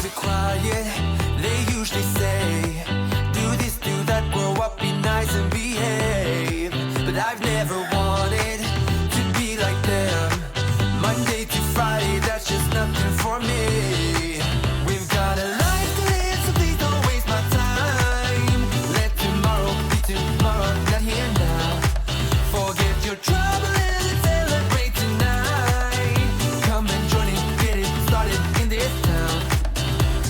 be quiet. They usually say, do this, do that, grow up, be nice and behave. But I've never wanted to be like them. Monday to Friday, that's just nothing for me. We've got a life to live, so please don't waste my time. Let tomorrow be tomorrow, not here now. Forget your trouble and let's celebrate tonight. Come and join in, get it started in this town.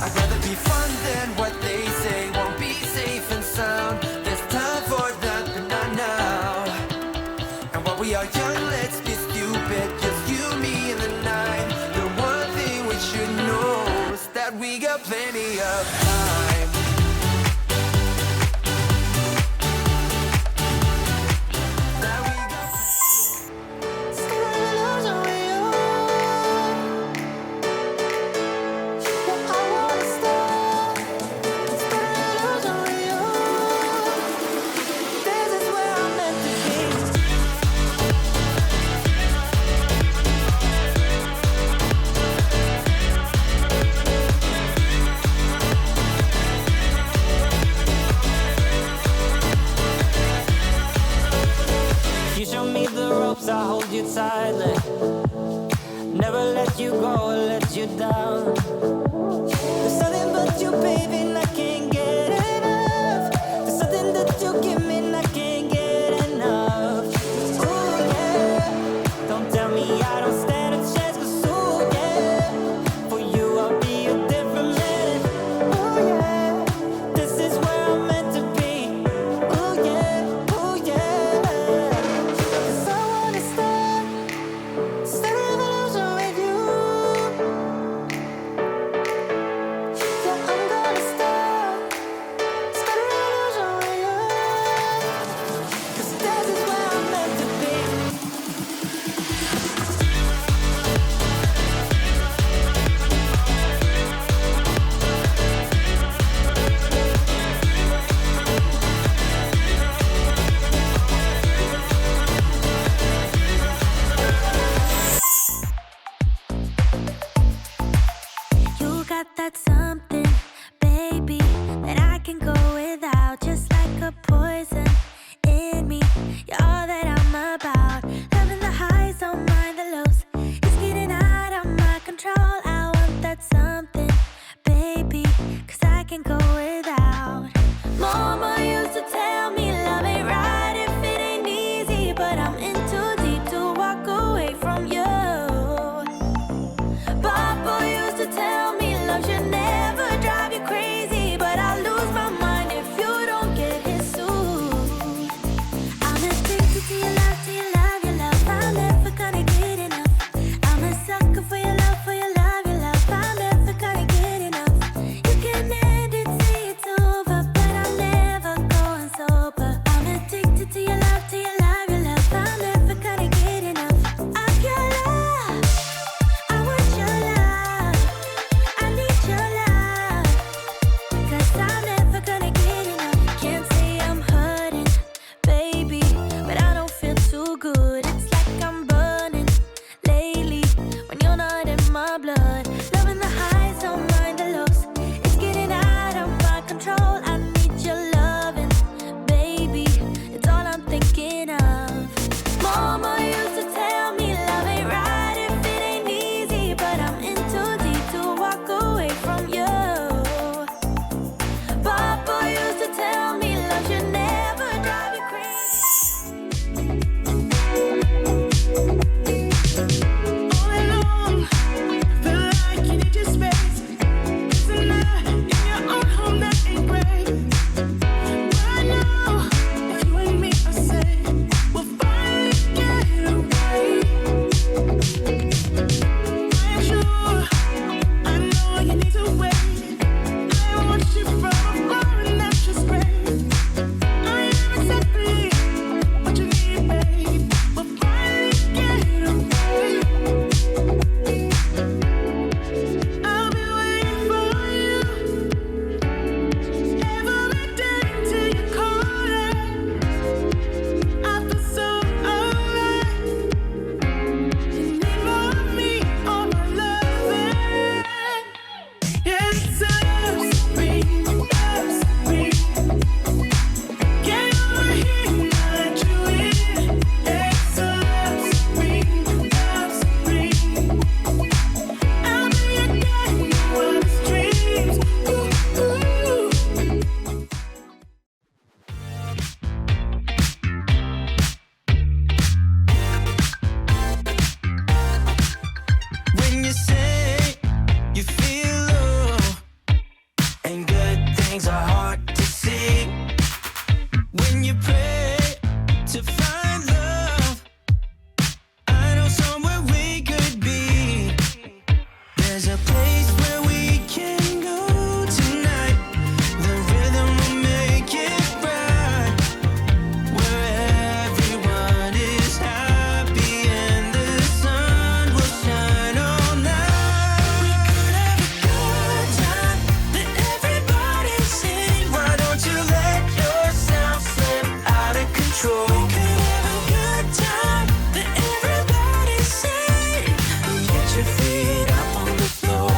I'd rather be fun than what they say won't be safe and sound. There's time for that, but not now. And while we are young, let's be stupid, just you, me, and the night. The one thing we should know is that we got plenty of time. That we got You show me the ropes, I hold you tightly. Never let you go or let you down. There's nothing but you, baby, and I can't get enough. There's something that you give me and I can't get enough. Ooh, yeah. Don't tell me I don't stand a chance, 'cause ooh, yeah. For you I'll be a different man. Ooh, yeah. This is where I'm meant to be. Ooh, yeah. Ooh, yeah. 'Cause I wanna start a revolution with you. Yeah, I'm gonna start a revolution with you. 'Cause this is where I'm meant to be. You got that something, baby, that I can go without. Just like a poison in me. You're all that I'm about. Loving the highs, don't mind the lows. It's getting out of my control. I want that something, baby, 'cause I can go without. Mama used to tell me love ain't right if it ain't easy, but I'm in too deep to walk away from you. Papa used to tell me love should never drive you crazy, but I lose my mind if you don't get his suit. I'm addicted to your love, to your love, your love. I'm never gonna get enough. I'm a sucker for your love, your love, your love. I'm never gonna get enough. You can end it, say There's a place where we can go tonight. The rhythm will make it right, where everyone is happy and the sun will shine all night. We could have a good time, let everybody sing. Why don't you let yourself slip out of control? We could have a good time, let everybody sing. Get your feet up on the floor.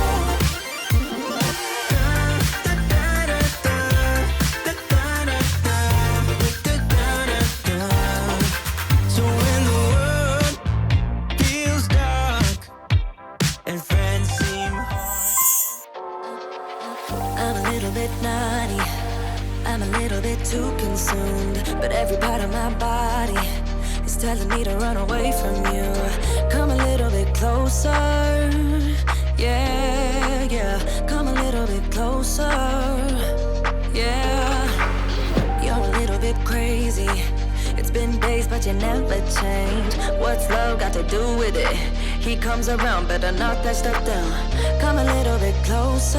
So when the world feels dark and friends seem hard, I'm a little bit naughty, I'm a little bit too consumed, but every part of my body is telling me to run away from you. Come a little bit closer, yeah, yeah. Come a little bit closer, yeah. You're a little bit crazy. It's been days, but you never change. What's love got to do with it? He comes around, better knock that stuff down. Come a little bit closer,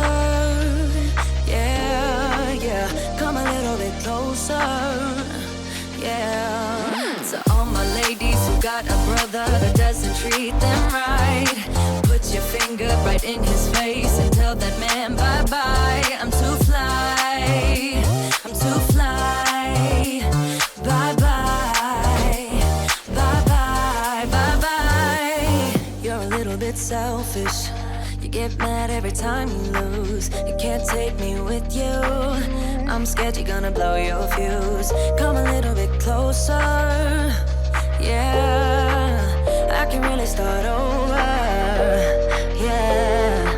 yeah, yeah. Come a little bit closer, yeah. To all my ladies who got a brother that doesn't treat them right, put your finger right in his face and tell that man bye-bye. I'm too fly, I'm too fly. Bye-bye, bye-bye, bye-bye. You're a little bit selfish. You get mad every time you lose. You can't take me with you. I'm scared you're gonna blow your fuse. Come a little bit closer, yeah. I can really start over, yeah.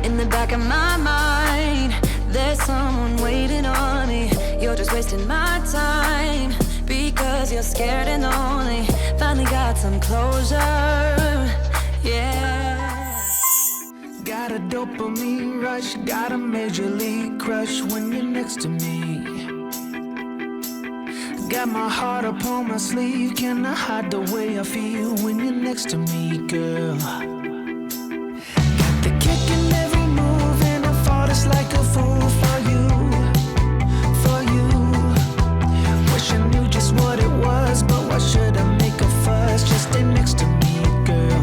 In the back of my mind, there's someone waiting on me. You're just wasting my time because you're scared and lonely. Finally got some closure, yeah. got a dopamine rush, got a major league crush when you're next to me. Got my heart upon my sleeve, can I hide the way I feel when you're next to me, girl? Got the kick in every move and I fall just like a fool for you, for you. Wish I knew just what it was, but why should I make a fuss? Just stay next to me, girl,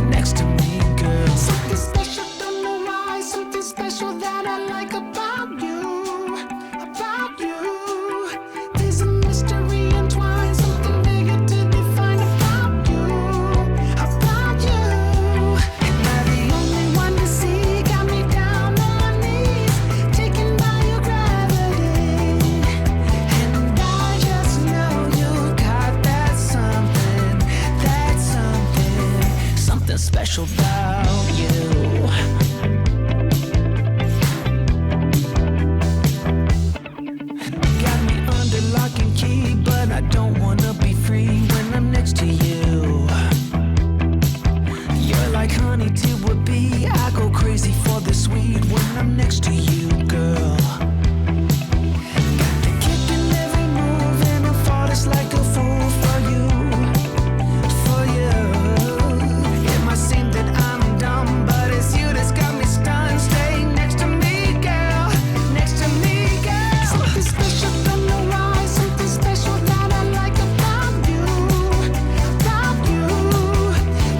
next to me, girl. Something special, don't know why, something special that I like about you, about you. There's a mystery entwined, something bigger to define about you, about you. Am I the only one to see? Got me down on my knees, taken by your gravity. And I just know you got that something, something special about you. Got me under lock and key, but I don't wanna be free when I'm next to you. You're like honey to a bee, I go crazy for the sweet when I'm next to you, girl. Got the kick in every move and I fall just like a fool for you, for you. It might seem that I'm dumb, but it's you that's got me stunned. Stay next to me, girl, next to me, girl. Something special, don't know why, something special that I like about you, about you.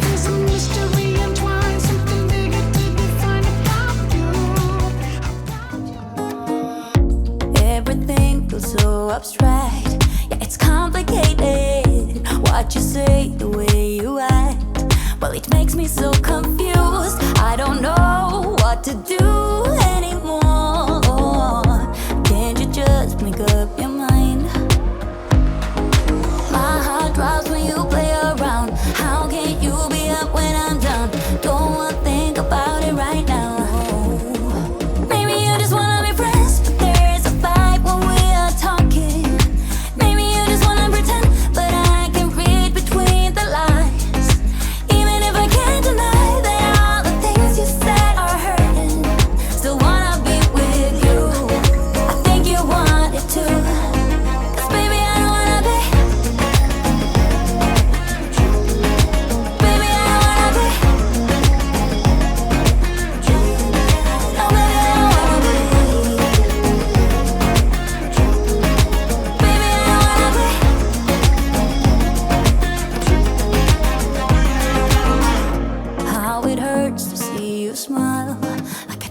There's a mystery entwined, something bigger to define about you, Everything feels so abstract. Yeah, it's complicated. What you say, the way you act, well, it makes me so confused. I don't know what to do anymore. Can't you just make up your mind? My heart drops when you play around. How can you be up when I'm down? Don't wanna think about it right now. Maybe you just wanna be friends, but there's a fight when we are talking. Maybe you just wanna pretend, but I can read between the lines. Even if I can't deny that well. I